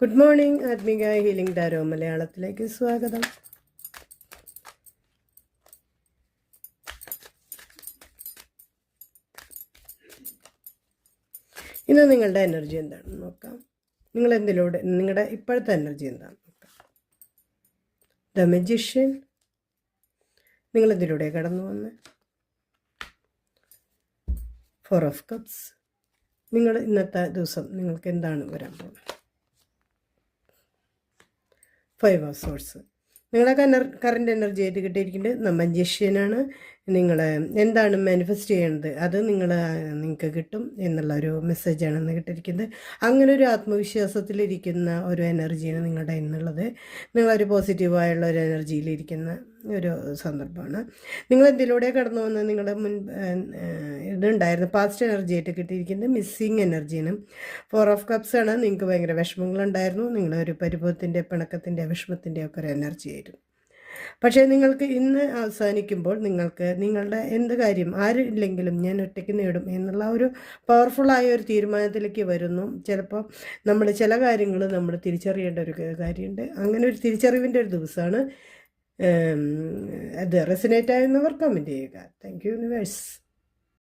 Good morning, ആത്മിക healing tarot മലയാളത്തിലേക്ക് സ്വാഗതം. ഇന്ന് നിങ്ങളുടെ എനർജി എന്താണെന്ന് നോക്കാം. നിങ്ങളുടെ ഇപ്പോഴത്തെ എനർജി എന്താണെന്ന് നോക്കാം. ദ മജീഷ്യൻ, നിങ്ങളെന്തിലൂടെ കടന്നു വന്ന്. 4 ഓഫ് കപ്സ്, നിങ്ങൾ ഇന്നത്തെ ദിവസം നിങ്ങൾക്ക് എന്താണ് വരാൻ പോകുന്നത്. 5 ഓഫ് സോഴ്സ്, നിങ്ങളെ കറണ്ട് എനർജി ആയിട്ട് കിട്ടിയിരിക്കുന്നത് മജീഷ്യനാണ്. നിങ്ങൾ എന്താണ് മാനിഫെസ്റ്റ് ചെയ്യേണ്ടത് അത് നിങ്ങൾക്ക് കിട്ടും എന്നുള്ള ഒരു മെസ്സേജാണ് ഇന്ന് കിട്ടിയിരിക്കുന്നത്. അങ്ങനെ ഒരു ആത്മവിശ്വാസത്തിലിരിക്കുന്ന ഒരു എനർജിയാണ് നിങ്ങളുടെ ഇന്നുള്ളത്. നിങ്ങളൊരു പോസിറ്റീവായുള്ള ഒരു എനർജിയിലിരിക്കുന്ന ഒരു സന്ദർഭമാണ്. നിങ്ങൾ എന്തിലൂടെ കടന്നു വന്ന് നിങ്ങളുടെ ഇതുണ്ടായിരുന്നു പാസ്റ്റ് എനർജി ആയിട്ട് കിട്ടിയിരിക്കുന്നത് മിസ്സിങ് എനർജിയാണ്. 4 ഓഫ് കപ്സ് ആണ്. നിങ്ങൾക്ക് ഭയങ്കര വിഷമങ്ങളുണ്ടായിരുന്നു. നിങ്ങളൊരു പരിഭവത്തിൻ്റെ, പിണക്കത്തിൻ്റെ, വിഷമത്തിൻ്റെ ഒക്കെ ഒരു എനർജി ആയിരുന്നു. പക്ഷേ നിങ്ങൾക്ക് ഇന്ന് അവസാനിക്കുമ്പോൾ നിങ്ങളുടെ എന്ത് കാര്യം ആരില്ലെങ്കിലും ഞാൻ ഒറ്റയ്ക്ക് നേടും എന്നുള്ള ഒരു പവർഫുള്ളായ ഒരു തീരുമാനത്തിലേക്ക് വരുന്നു. ചിലപ്പോൾ നമ്മൾ ചില കാര്യങ്ങൾ നമ്മൾ തിരിച്ചറിയേണ്ട ഒരു കാര്യമുണ്ട്. അങ്ങനെ ഒരു തിരിച്ചറിവിൻ്റെ ഒരു ദിവസമാണ്. അത് റെസനേറ്റ് ആയിരുന്നവർ കമൻറ്റ് ചെയ്യുക. Thank you universe.